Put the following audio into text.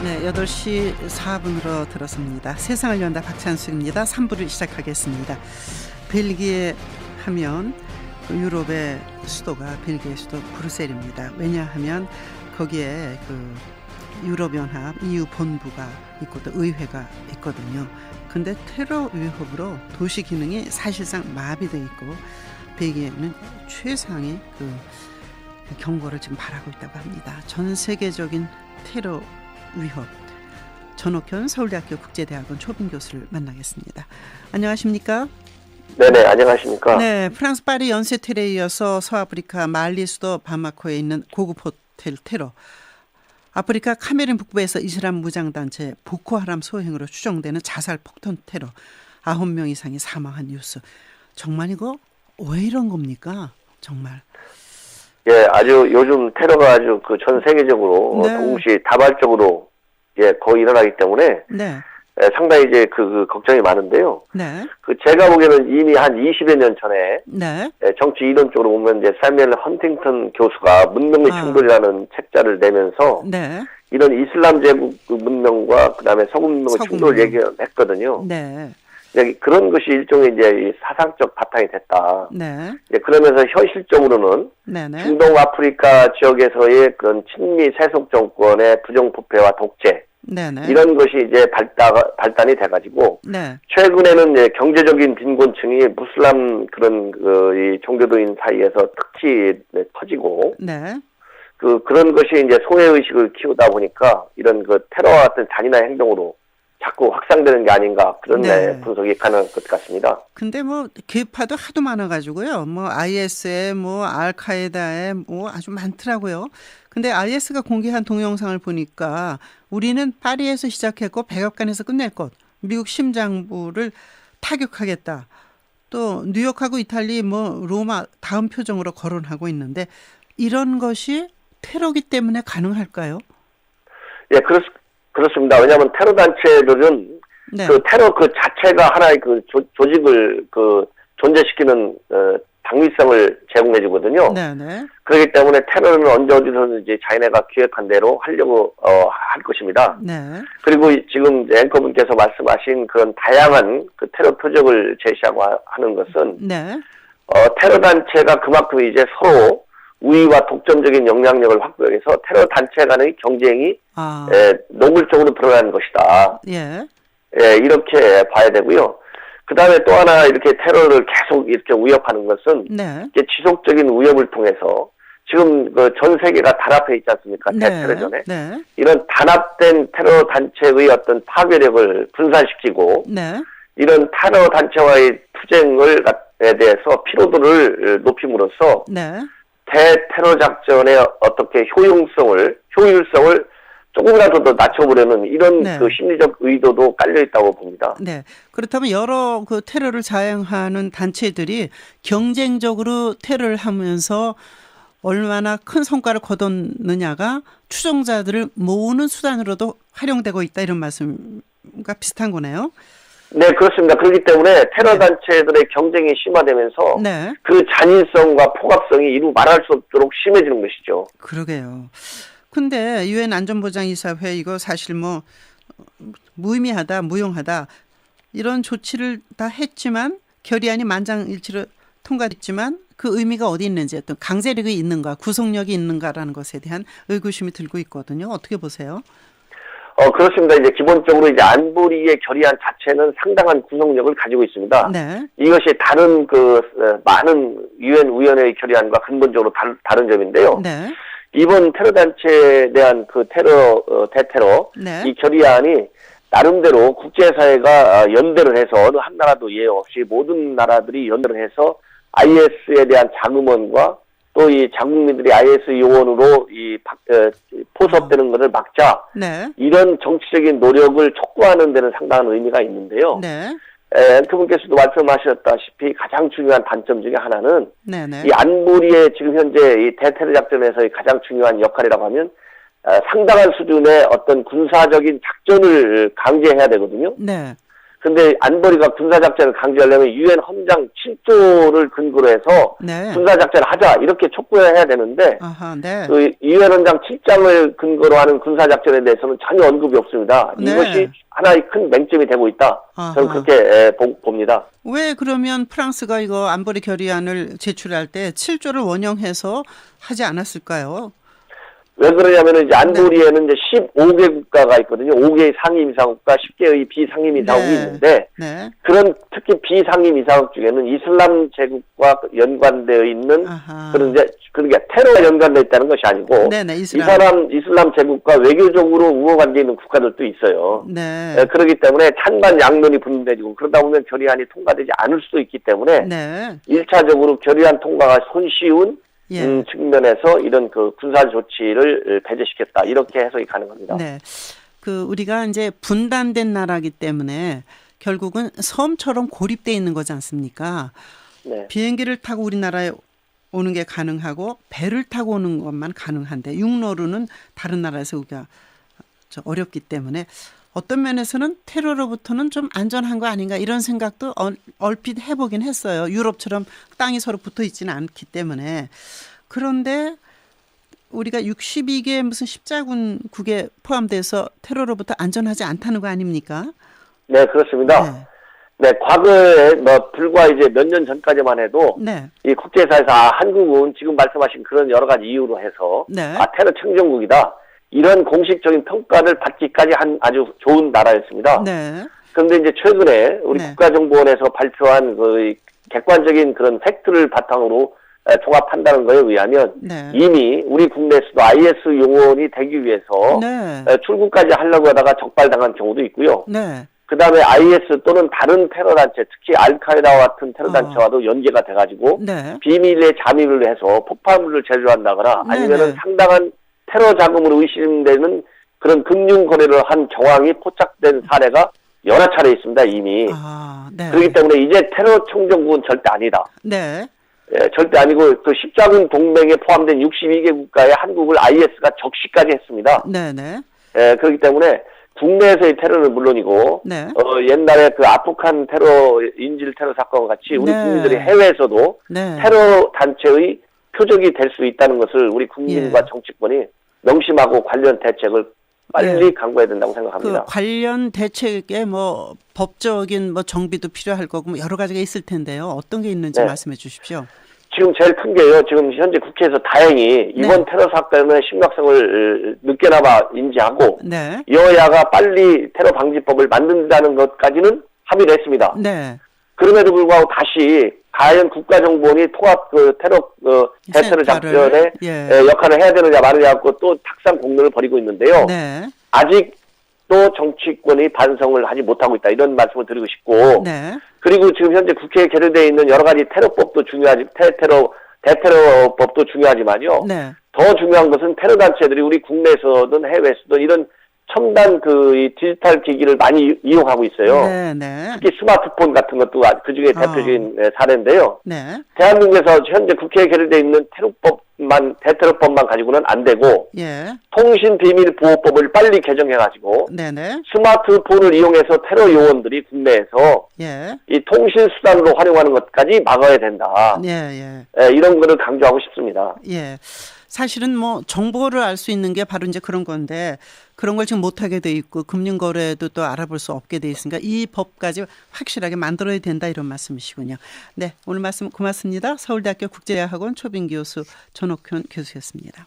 네, 8시 4분으로 들었습니다. 세상을 연다 박찬수입니다. 3부를 시작하겠습니다. 벨기에 하면 유럽의 수도가 벨기에 수도 브뤼셀입니다. 왜냐하면 거기에 유럽연합 EU 본부가 있고 또 의회가 있거든요. 근데 테러 위협으로 도시 기능이 사실상 마비되어 있고 벨기에는 최상의 경고를 지금 바라고 있다고 합니다. 전 세계적인 테러 위협. 전옥현 서울대학교 국제대학원 초빙 교수를 만나겠습니다. 안녕하십니까? 네네, 안녕하십니까? 네, 프랑스 파리 연쇄 테러에 이어서 서아프리카 말리 수도 바마코에 있는 고급 호텔 테러. 아프리카 카메룬 북부에서 이슬람 무장단체 보코하람 소행으로 추정되는 자살 폭탄 테러. 9명 이상이 사망한 뉴스. 정말 이거 왜 이런 겁니까? 정말. 예, 아주 요즘 테러가 아주 전 세계적으로 네. 동시다발적으로 거의 일어나기 때문에 네. 상당히 이제 걱정이 많은데요. 네. 제가 보기에는 이미 한 20여 년 전에 네. 정치 이론 쪽으로 보면 이제 사뮤엘 헌팅턴 교수가 문명의 충돌이라는 책자를 내면서 네. 이런 이슬람 제국 문명과 그다음에 서구 문명의 충돌을 얘기했거든요. 네. 그런 것이 일종의 이제 사상적 바탕이 됐다. 네. 그러면서 현실적으로는 네네. 중동 아프리카 지역에서의 그런 친미 세속 정권의 부정부패와 독재 네네. 이런 것이 이제 발단이 돼가지고 네. 최근에는 이제 경제적인 빈곤층이 무슬람 그런 이 종교도인 사이에서 특히 커지고 네. 그런 것이 이제 소외 의식을 키우다 보니까 이런 테러와 같은 잔인한 행동으로 자꾸 확산되는 게 아닌가 그런 네. 분석이 가능할 것 같습니다. 근데 계파도 하도 많아가지고요. IS에 알카에다에 아주 많더라고요. 근데 IS가 공개한 동영상을 보니까 우리는 파리에서 시작했고 백악관에서 끝낼 것. 미국 심장부를 타격하겠다. 또 뉴욕하고 이탈리 로마 다음 표정으로 거론하고 있는데 이런 것이 테러기 때문에 가능할까요? 예, 그렇습니다. 왜냐하면 테러 단체들은 네. 테러 자체가 하나의 조직을 존재시키는 당위성을 제공해 주거든요. 네네. 그렇기 때문에 테러는 언제 어디서든지 자기네가 기획한 대로 하려고 할 것입니다. 네. 그리고 지금 앵커분께서 말씀하신 그런 다양한 테러 표적을 제시하고 하는 것은 네. 테러 단체가 그만큼 이제 서로 우위와 독점적인 영향력을 확보해서 테러 단체 간의 경쟁이 노골적으로 드러나는 것이다. 예. 예, 이렇게 봐야 되고요. 그 다음에 또 하나 이렇게 테러를 계속 이렇게 위협하는 것은 네. 지속적인 위협을 통해서 지금 전 세계가 단합해 있지 않습니까? 네. 테러 전에. 네. 이런 단합된 테러 단체의 어떤 파괴력을 분산시키고 네. 이런 테러 단체와의 투쟁에 대해서 피로도를 높임으로써 네. 대테러 작전의 어떻게 효율성을 조금이라도 더 낮춰보려는 이런 네. 심리적 의도도 깔려 있다고 봅니다. 네. 그렇다면 여러 테러를 자행하는 단체들이 경쟁적으로 테러를 하면서 얼마나 큰 성과를 거뒀느냐가 추종자들을 모으는 수단으로도 활용되고 있다 이런 말씀과 비슷한 거네요. 네, 그렇습니다. 그렇기 때문에 테러 단체들의 경쟁이 심화되면서 네. 그 잔인성과 포갑성이 이루 말할 수 없도록 심해지는 것이죠. 그러게요. 근데 유엔 안전보장이사회 이거 사실 무의미하다, 무용하다 이런 조치를 다 했지만 결의안이 만장일치로 통과됐지만 그 의미가 어디 있는지 어떤 강제력이 있는가, 구속력이 있는가라는 것에 대한 의구심이 들고 있거든요. 어떻게 보세요? 그렇습니다. 이제 기본적으로 이제 안보리의 결의안 자체는 상당한 구속력을 가지고 있습니다. 네. 이것이 다른 많은 유엔 위원회의 결의안과 근본적으로 다른 점인데요. 네. 이번 테러 단체에 대한 대테러 네. 이 결의안이 나름대로 국제사회가 연대를 해서 어느 한 나라도 예외 없이 모든 나라들이 연대를 해서 IS에 대한 자금원과 또 이 자국민들이 IS 요원으로 포섭되는 것을 막자 네. 이런 정치적인 노력을 촉구하는 데는 상당한 의미가 있는데요. 네. 앵커분께서도 말씀하셨다시피 가장 중요한 단점 중에 하나는 네네. 이 안보리의 지금 현재 이 대테러 작전에서의 가장 중요한 역할이라고 하면 상당한 수준의 어떤 군사적인 작전을 강제해야 되거든요. 네. 근데 안보리가 군사작전을 강조하려면 유엔 헌장 7조를 근거로 해서 네. 군사작전을 하자 이렇게 촉구해야 되는데 아하, 네. 그 유엔 헌장 7장을 근거로 하는 군사작전에 대해서는 전혀 언급이 없습니다. 네. 이것이 하나의 큰 맹점이 되고 있다. 저는 아하. 그렇게 봅니다. 왜 그러면 프랑스가 이거 안보리 결의안을 제출할 때 7조를 원형해서 하지 않았을까요? 왜 그러냐면은 이제 안보리에는 이제 15개 국가가 있거든요. 5개의 상임이사국과 10개의 비상임이사국이 네. 있는데 네. 그런 특히 비상임이사국 중에는 이슬람 제국과 연관되어 있는 아하. 그런 이제 그러니까 테러와 연관되어 있다는 것이 아니고 네네, 이슬람 제국과 외교적으로 우호관계 있는 국가들도 있어요. 네. 그렇기 때문에 찬반 양론이 분배되고 그러다 보면 결의안이 통과되지 않을 수도 있기 때문에 네. 1차적으로 결의안 통과가 손쉬운 예. 측면에서 이런 그 군사 조치를 배제시켰다 이렇게 해석이 가능합니다. 네. 그 우리가 이제 분단된 나라이기 때문에 결국은 섬처럼 고립돼 있는 거지 않습니까? 네. 비행기를 타고 우리나라에 오는 게 가능하고 배를 타고 오는 것만 가능한데 육로로는 다른 나라에서 우리가 어렵기 때문에 어떤 면에서는 테러로부터는 좀 안전한 거 아닌가 이런 생각도 얼핏 해보긴 했어요. 유럽처럼 땅이 서로 붙어 있지는 않기 때문에. 그런데 우리가 62개 무슨 십자군국에 포함돼서 테러로부터 안전하지 않다는 거 아닙니까? 네, 그렇습니다. 네. 네, 과거에 불과 이제 몇 년 전까지만 해도 네. 이 국제사에서 한국은 지금 말씀하신 그런 여러 가지 이유로 해서 네. 테러 청정국이다. 이런 공식적인 평가를 받기까지 한 아주 좋은 나라였습니다. 네. 그런데 이제 최근에 우리 네. 국가정보원에서 발표한 그 객관적인 그런 팩트를 바탕으로 종합 판단한 거에 의하면 네. 이미 우리 국내에서도 IS 요원이 되기 위해서 네. 출국까지 하려고 하다가 적발당한 경우도 있고요. 네. 그 다음에 IS 또는 다른 테러단체, 특히 알카에다와 같은 테러단체와도 연계가 돼가지고 네. 비밀에 잠입을 해서 폭발물을 제조한다거나 아니면은 네네. 상당한 테러 자금으로 의심되는 그런 금융 거래를 한 정황이 포착된 사례가 여러 차례 있습니다, 이미. 아, 네. 그렇기 때문에 이제 테러 청정국은 절대 아니다. 네. 절대 아니고 그 십자군 동맹에 포함된 62개 국가에 한국을 IS가 적시까지 했습니다. 네네. 그렇기 때문에 국내에서의 테러는 물론이고 네. 옛날에 그 아프간 테러 인질 테러 사건과 같이 우리 네. 국민들이 해외에서도 네. 테러 단체의 표적이 될 수 있다는 것을 우리 국민과 예. 정치권이 명심하고 관련 대책을 빨리 예. 강구해야 된다고 생각합니다. 그 관련 대책에 뭐 법적인 뭐 정비도 필요할 거고 뭐 여러 가지가 있을 텐데요. 어떤 게 있는지 네. 말씀해 주십시오. 지금 제일 큰 게요. 지금 현재 국회에서 다행히 이번 테러 사건의 심각성을 늦게나마 인지하고 네. 여야가 빨리 테러 방지법을 만든다는 것까지는 합의를 했습니다. 네. 그럼에도 불구하고 다시 과연 국가정보원이 통합 그 테러 대테러 작전에 예. 역할을 해야 되느냐 마느냐 갖고 또 탁상 공론을 벌이고 있는데요. 네. 아직도 정치권이 반성을 하지 못하고 있다 이런 말씀을 드리고 싶고 네. 그리고 지금 현재 국회에 계류되어 있는 여러 가지 테러법도 중요하지 대테러법도 중요하지만요. 네. 더 중요한 것은 테러 단체들이 우리 국내에서든 해외에서든 이런 첨단 이 디지털 기기를 많이 이용하고 있어요. 네. 네. 특히 스마트폰 같은 것도 그중에 대표적인 사례인데요. 네. 대한민국에서 현재 국회에 계류되어 있는 대테러법만 가지고는 안 되고 예. 통신비밀보호법을 빨리 개정해가지고 네네. 스마트폰을 이용해서 테러 요원들이 국내에서 예. 이 통신수단으로 활용하는 것까지 막아야 된다. 예. 예. 이런 거를 강조하고 싶습니다. 예. 사실은 뭐 정보를 알 수 있는 게 바로 이제 그런 건데 그런 걸 지금 못하게 돼 있고 금융거래도 또 알아볼 수 없게 돼 있으니까 이 법까지 확실하게 만들어야 된다 이런 말씀이시군요. 네, 오늘 말씀 고맙습니다. 서울대학교 국제학원 초빙 교수 전옥현 교수였습니다.